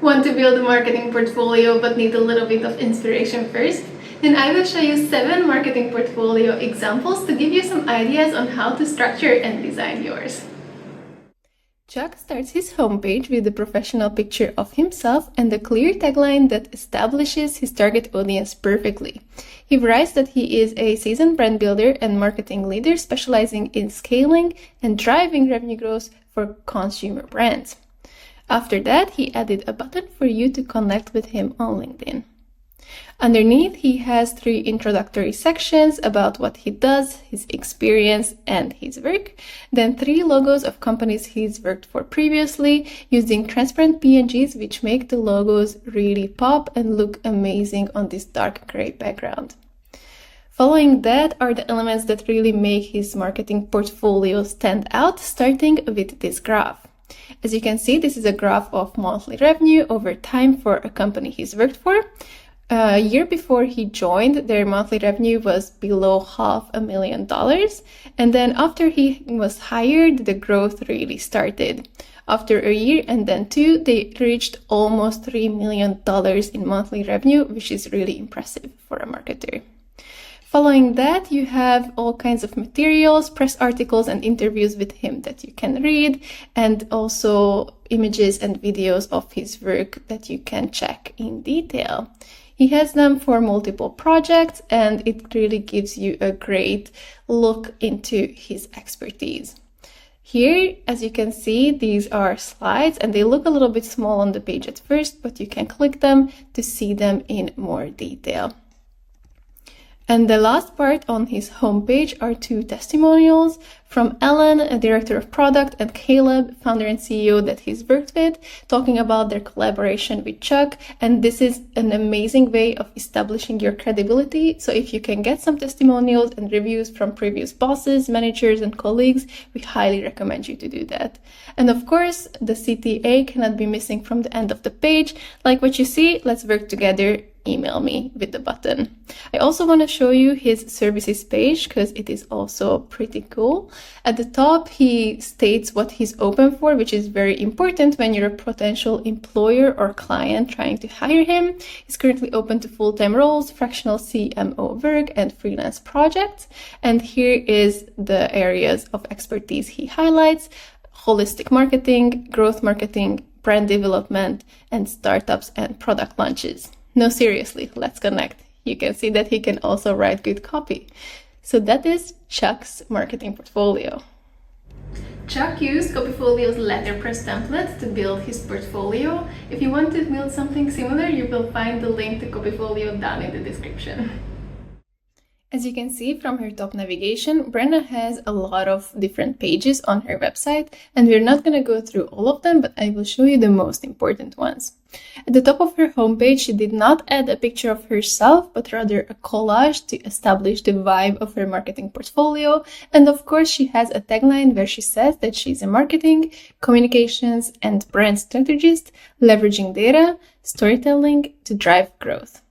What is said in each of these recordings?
Want to build a marketing portfolio but need a little bit of inspiration first? Then I will show you 7 marketing portfolio examples to give you some ideas on how to structure and design yours. Chuck starts his homepage with a professional picture of himself and a clear tagline that establishes his target audience perfectly. He writes that he is a seasoned brand builder and marketing leader specializing in scaling and driving revenue growth for consumer brands. After that, he added a button for you to connect with him on LinkedIn. Underneath, he has 3 introductory sections about what he does, his experience, and his work. Then 3 logos of companies he's worked for previously using transparent PNGs, which make the logos really pop and look amazing on this dark gray background. Following that are the elements that really make his marketing portfolio stand out, starting with this graph. As you can see, this is a graph of monthly revenue over time for a company he's worked for. A year before he joined, their monthly revenue was below $500,000. And then after he was hired, the growth really started. After a year and then 2, they reached almost $3 million in monthly revenue, which is really impressive for a marketer. Following that, you have all kinds of materials, press articles and interviews with him that you can read, and also images and videos of his work that you can check in detail. He has them for multiple projects, and it really gives you a great look into his expertise. Here, as you can see, these are slides, and they look a little bit small on the page at first, but you can click them to see them in more detail. And the last part on his homepage are 2 testimonials from Ellen, a director of product, and Caleb, founder and CEO that he's worked with, talking about their collaboration with Chuck. And this is an amazing way of establishing your credibility. So if you can get some testimonials and reviews from previous bosses, managers, and colleagues, we highly recommend you to do that. And of course, the CTA cannot be missing from the end of the page. Like what you see, let's work together. Email me with the button. I also want to show you his services page because it is also pretty cool. At the top, he states what he's open for, which is very important when you're a potential employer or client trying to hire him. He's currently open to full-time roles, fractional CMO work, and freelance projects. And here is the areas of expertise he highlights: holistic marketing, growth marketing, brand development, and startups and product launches. No, seriously, let's connect. You can see that he can also write good copy. So that is Chuck's marketing portfolio. Chuck used Copyfolio's letterpress template to build his portfolio. If you want to build something similar, you will find the link to Copyfolio down in the description. As you can see from her top navigation, Brenna has a lot of different pages on her website, and we're not going to go through all of them, but I will show you the most important ones. At the top of her homepage, she did not add a picture of herself, but rather a collage to establish the vibe of her marketing portfolio. And of course, she has a tagline where she says that she's a marketing, communications, and brand strategist, leveraging data, storytelling to drive growth.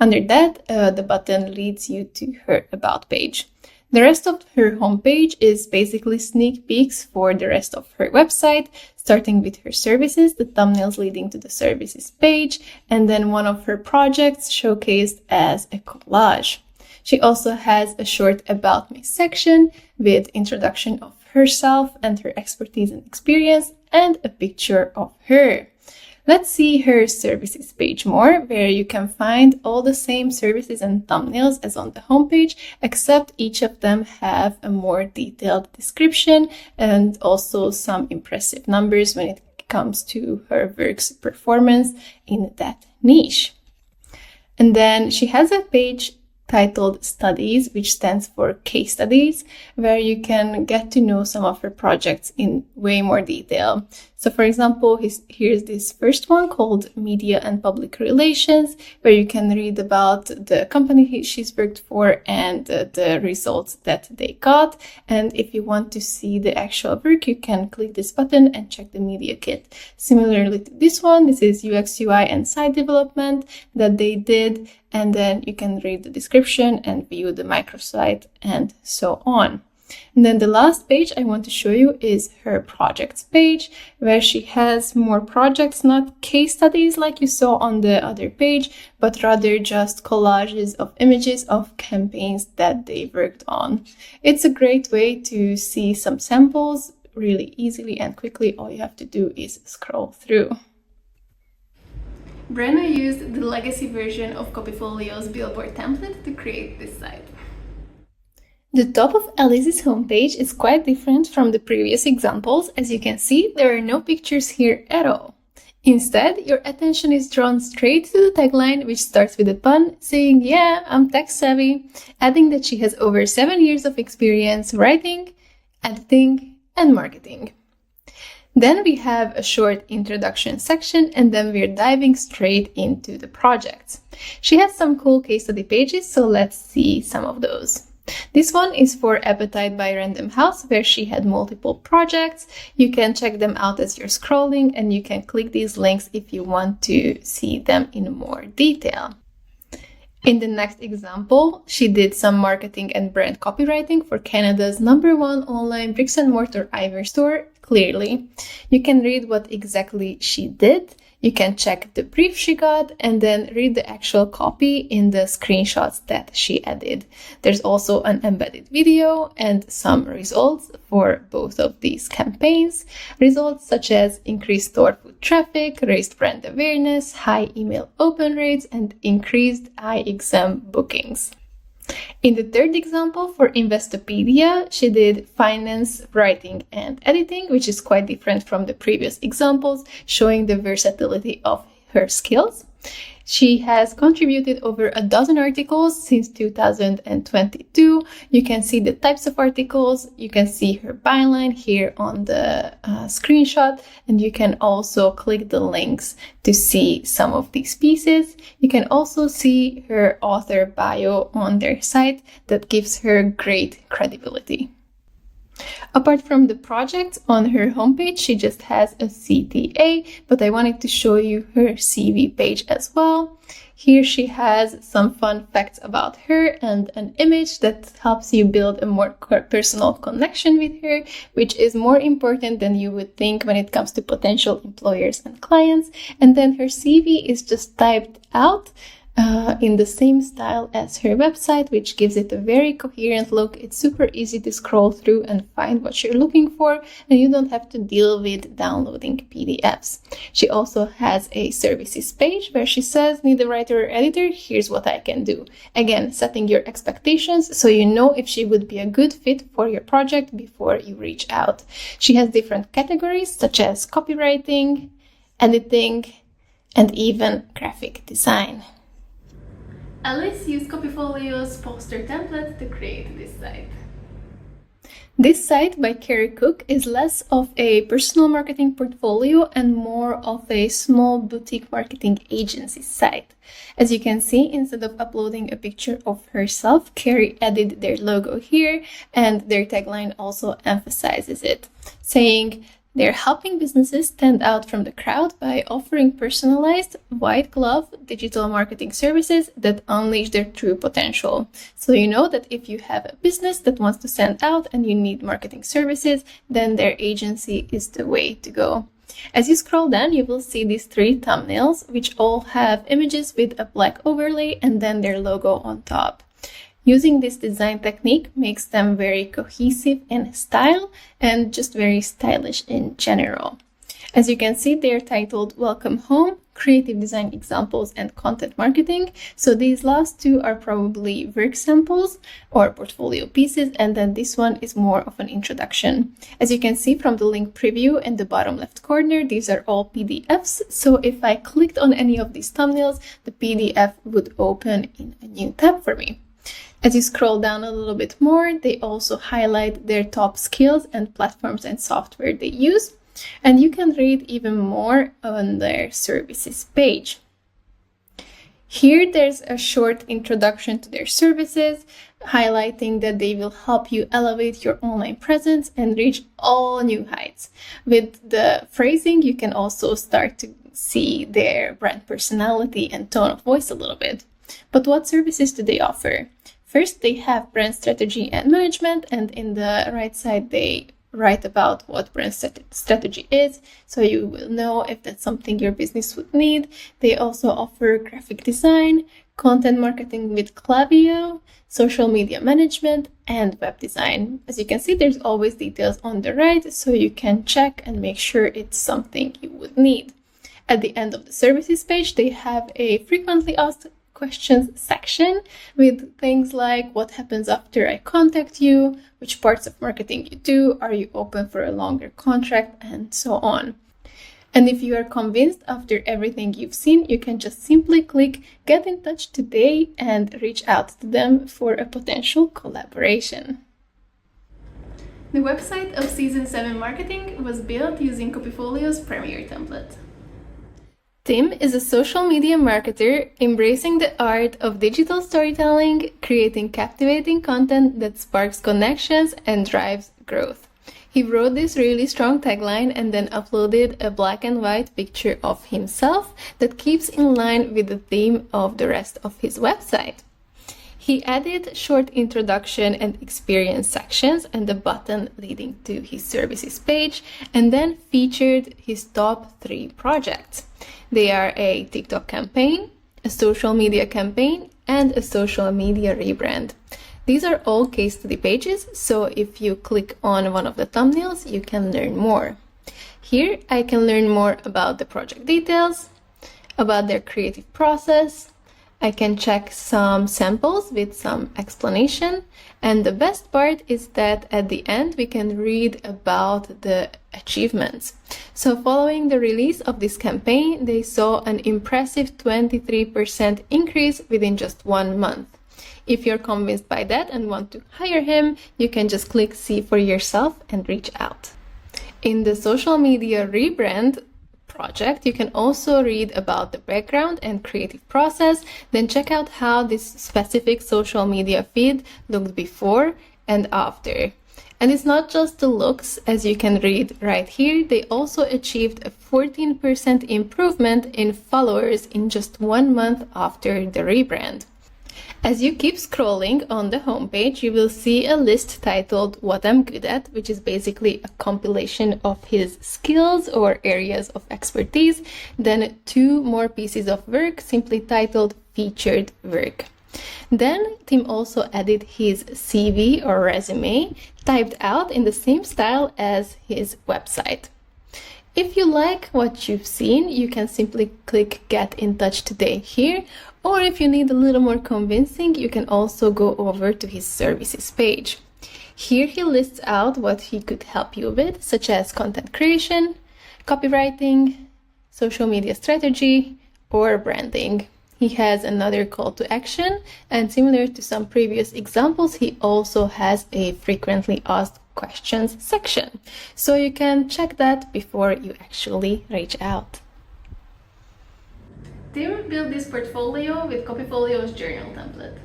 Under that, the button leads you to her About page. The rest of her homepage is basically sneak peeks for the rest of her website, starting with her services, the thumbnails leading to the services page, and then one of her projects showcased as a collage. She also has a short About Me section with introduction of herself and her expertise and experience, and a picture of her. Let's see her services page more, where you can find all the same services and thumbnails as on the homepage, except each of them have a more detailed description and also some impressive numbers when it comes to her work's performance in that niche. And then she has a page titled Studies, which stands for case studies, where you can get to know some of her projects in way more detail. So for example, here's this first one called Media and Public Relations, where you can read about the company she's worked for and the results that they got. And if you want to see the actual work, you can click this button and check the media kit. Similarly to this one, this is UX, UI, and site development that they did. And then you can read the description and view the microsite and so on. And then the last page I want to show you is her projects page, where she has more projects, not case studies like you saw on the other page, but rather just collages of images of campaigns that they worked on. It's a great way to see some samples really easily and quickly. All you have to do is scroll through. Brenna used the legacy version of Copyfolio's billboard template to create this site. The top of Elysse's homepage is quite different from the previous examples. As you can see, there are no pictures here at all. Instead, your attention is drawn straight to the tagline, which starts with a pun, saying, "Yeah, I'm tech savvy," adding that she has over 7 years of experience writing, editing, and marketing. Then we have a short introduction section, and then we're diving straight into the projects. She has some cool case study pages, so let's see some of those. This one is for Appetite by Random House, where she had multiple projects. You can check them out as you're scrolling, and you can click these links if you want to see them in more detail. In the next example, she did some marketing and brand copywriting for Canada's #1 online bricks and mortar eyewear store, Clearly. You can read what exactly she did. You can check the brief she got and then read the actual copy in the screenshots that she added. There's also an embedded video and some results for both of these campaigns. Results such as increased store foot traffic, raised brand awareness, high email open rates, and increased eye exam bookings. In the third example for Investopedia, she did finance, writing, and editing, which is quite different from the previous examples, showing the versatility of her skills. She has contributed over a dozen articles since 2022. You can see the types of articles. You can see her byline here on the screenshot, and you can also click the links to see some of these pieces. You can also see her author bio on their site that gives her great credibility. Apart from the projects on her homepage, she just has a CTA, but I wanted to show you her CV page as well. Here she has some fun facts about her and an image that helps you build a more personal connection with her, which is more important than you would think when it comes to potential employers and clients. And then her CV is just typed out in the same style as her website, which gives it a very coherent look. It's super easy to scroll through and find what you're looking for, and you don't have to deal with downloading PDFs. She also has a services page where she says, "Need a writer or editor? Here's what I can do." Again, setting your expectations so you know if she would be a good fit for your project before you reach out. She has different categories such as copywriting, editing, and even graphic design. Elysse used Copyfolio's poster template to create this site. This site by Carrie Cook is less of a personal marketing portfolio and more of a small boutique marketing agency site. As you can see, instead of uploading a picture of herself, Carrie added their logo here, and their tagline also emphasizes it, saying, "They're helping businesses stand out from the crowd by offering personalized, white glove digital marketing services that unleash their true potential." So you know that if you have a business that wants to stand out and you need marketing services, then their agency is the way to go. As you scroll down, you will see these 3 thumbnails, which all have images with a black overlay and then their logo on top. Using this design technique makes them very cohesive in style and just very stylish in general. As you can see, they're titled Welcome Home, Creative Design Examples, and Content Marketing. So these last 2 are probably work samples or portfolio pieces, and then this one is more of an introduction. As you can see from the link preview in the bottom left corner, these are all PDFs. So if I clicked on any of these thumbnails, the PDF would open in a new tab for me. As you scroll down a little bit more, they also highlight their top skills and platforms and software they use. And you can read even more on their services page. Here, there's a short introduction to their services, highlighting that they will help you elevate your online presence and reach all new heights. With the phrasing, you can also start to see their brand personality and tone of voice a little bit. But what services do they offer? First, they have brand strategy and management, and in the right side, they write about what brand strategy is, so you will know if that's something your business would need. They also offer graphic design, content marketing with Copyfolio, social media management, and web design. As you can see, there's always details on the right, so you can check and make sure it's something you would need. At the end of the services page, they have a frequently asked questions section with things like what happens after I contact you, which parts of marketing you do, are you open for a longer contract, and so on. And if you are convinced after everything you've seen, you can just simply click Get in touch today and reach out to them for a potential collaboration. The website of SZN7 Marketing was built using Copyfolio's Premier template. Tim is a social media marketer embracing the art of digital storytelling, creating captivating content that sparks connections and drives growth. He wrote this really strong tagline and then uploaded a black and white picture of himself that keeps in line with the theme of the rest of his website. He added short introduction and experience sections and a button leading to his services page, and then featured his top 3 projects. They are a TikTok campaign, a social media campaign, and a social media rebrand. These are all case study pages, so if you click on one of the thumbnails, you can learn more. Here, I can learn more about the project details, about their creative process. I can check some samples with some explanation, and the best part is that at the end we can read about the achievements. So following the release of this campaign, they saw an impressive 23% increase within just 1 month. If you're convinced by that and want to hire him, you can just click see for yourself and reach out. In the social media rebrand project, you can also read about the background and creative process, then check out how this specific social media feed looked before and after. And it's not just the looks, as you can read right here, they also achieved a 14% improvement in followers in just 1 month after the rebrand. As you keep scrolling on the homepage, you will see a list titled What I'm Good At, which is basically a compilation of his skills or areas of expertise, then 2 more pieces of work simply titled Featured Work. Then Tim also added his CV or resume, typed out in the same style as his website. If you like what you've seen, you can simply click Get in touch today here, or if you need a little more convincing, you can also go over to his services page. Here he lists out what he could help you with, such as content creation, copywriting, social media strategy, or branding. He has another call to action, and similar to some previous examples, he also has a frequently asked questions section. So you can check that before you actually reach out. Tim built this portfolio with Copyfolio's journal template.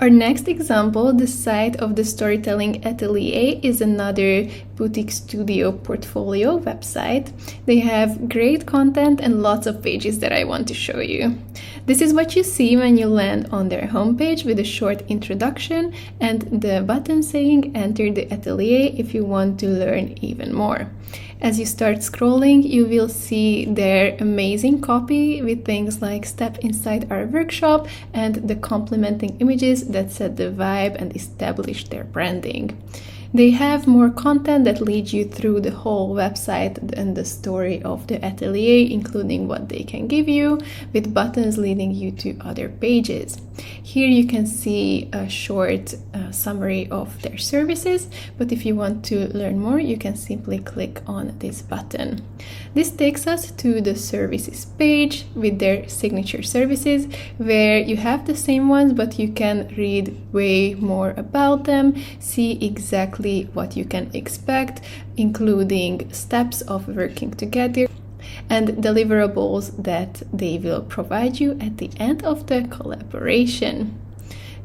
Our next example, the site of the storytelling Atelier, is another boutique studio portfolio website. They have great content and lots of pages that I want to show you. This is what you see when you land on their homepage with a short introduction and the button saying enter the Atelier if you want to learn even more. As you start scrolling, you will see their amazing copy with things like step inside our workshop and the complementing images that set the vibe and establish their branding. They have more content that leads you through the whole website and the story of the Atelier, including what they can give you, with buttons leading you to other pages. Here you can see a short summary of their services, but if you want to learn more, you can simply click on this button. This takes us to the services page with their signature services, where you have the same ones, but you can read way more about them, see exactly what you can expect, including steps of working together and deliverables that they will provide you at the end of the collaboration.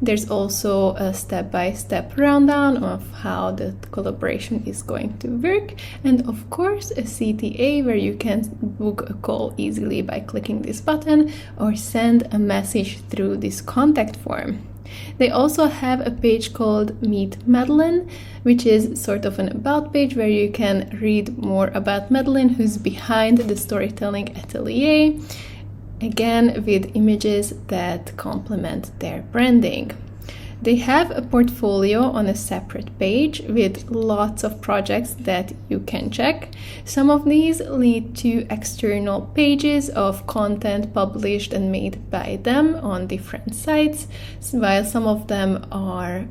There's also a step-by-step rundown of how the collaboration is going to work, and of course a CTA where you can book a call easily by clicking this button or send a message through this contact form. They also have a page called Meet Madeline, which is sort of an about page where you can read more about Madeline, who's behind the storytelling atelier, again with images that complement their branding. They have a portfolio on a separate page with lots of projects that you can check. Some of these lead to external pages of content published and made by them on different sites, while some of them are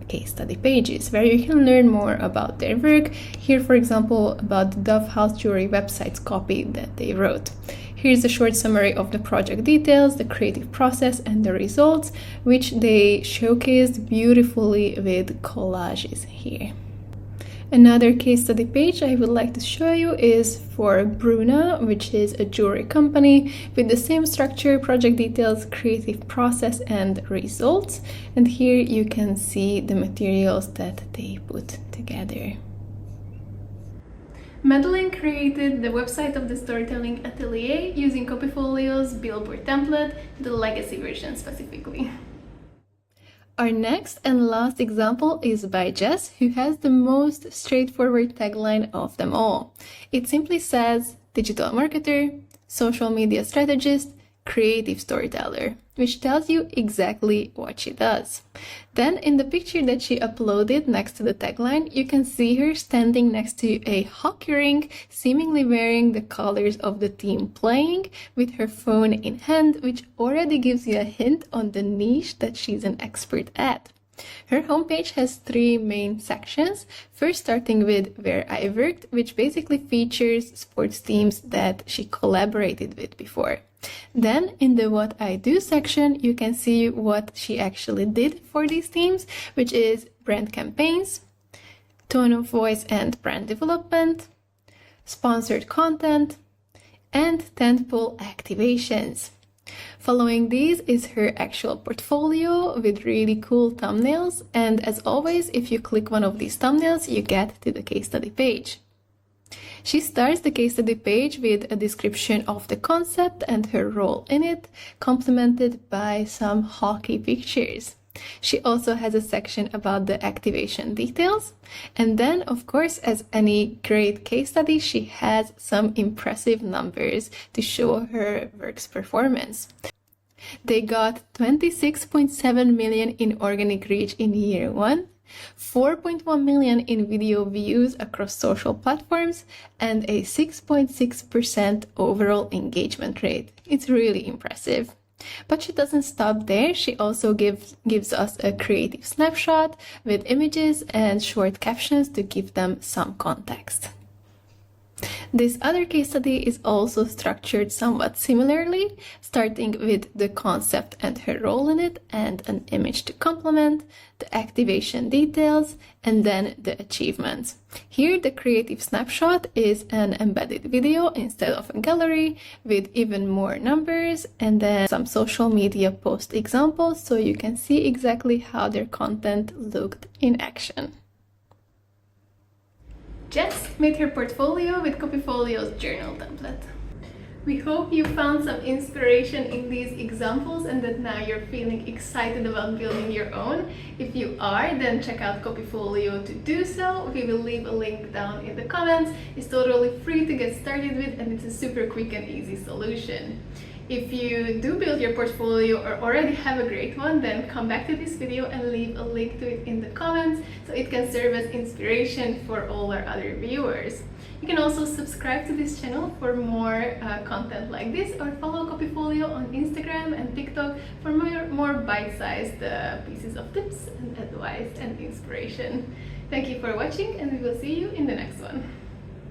case study pages where you can learn more about their work. Here, for example, about the Dove House Jewelry website's copy that they wrote. Here's a short summary of the project details, the creative process, and the results, which they showcased beautifully with collages here. Another case study page I would like to show you is for Brenna, which is a jewelry company with the same structure, project details, creative process, and results. And here you can see the materials that they put together. Madeline created the website of the Storytelling Atelier using Copyfolio's billboard template, the legacy version specifically. Our next and last example is by Jess, who has the most straightforward tagline of them all. It simply says, digital marketer, social media strategist, creative storyteller, which tells you exactly what she does. Then in the picture that she uploaded next to the tagline, you can see her standing next to a hockey rink, seemingly wearing the colors of the team playing, with her phone in hand, which already gives you a hint on the niche that she's an expert at. Her homepage has 3 main sections, first starting with Where I Worked, which basically features sports teams that she collaborated with before. Then in the What I Do section, you can see what she actually did for these teams, which is brand campaigns, tone of voice and brand development, sponsored content, and tentpole activations. Following these is her actual portfolio with really cool thumbnails, and as always, if you click one of these thumbnails, you get to the case study page. She starts the case study page with a description of the concept and her role in it, complemented by some hockey pictures. She also has a section about the activation details. And then, of course, as any great case study, she has some impressive numbers to show her work's performance. They got 26.7 million in organic reach in year 1, 4.1 million in video views across social platforms, and a 6.6% overall engagement rate. It's really impressive. But she doesn't stop there. She also gives us a creative snapshot with images and short captions to give them some context. This other case study is also structured somewhat similarly, starting with the concept and her role in it, and an image to complement, the activation details, and then the achievements. Here the creative snapshot is an embedded video instead of a gallery with even more numbers, and then some social media post examples so you can see exactly how their content looked in action. Jess made her portfolio with Copyfolio's journal template. We hope you found some inspiration in these examples and that now you're feeling excited about building your own. If you are, then check out Copyfolio to do so. We will leave a link down in the comments. It's totally free to get started with, and it's a super quick and easy solution. If you do build your portfolio or already have a great one, then come back to this video and leave a link to it in the comments so it can serve as inspiration for all our other viewers. You can also subscribe to this channel for more content like this, or follow Copyfolio on Instagram and TikTok for more bite-sized pieces of tips and advice and inspiration. Thank you for watching, and we will see you in the next one.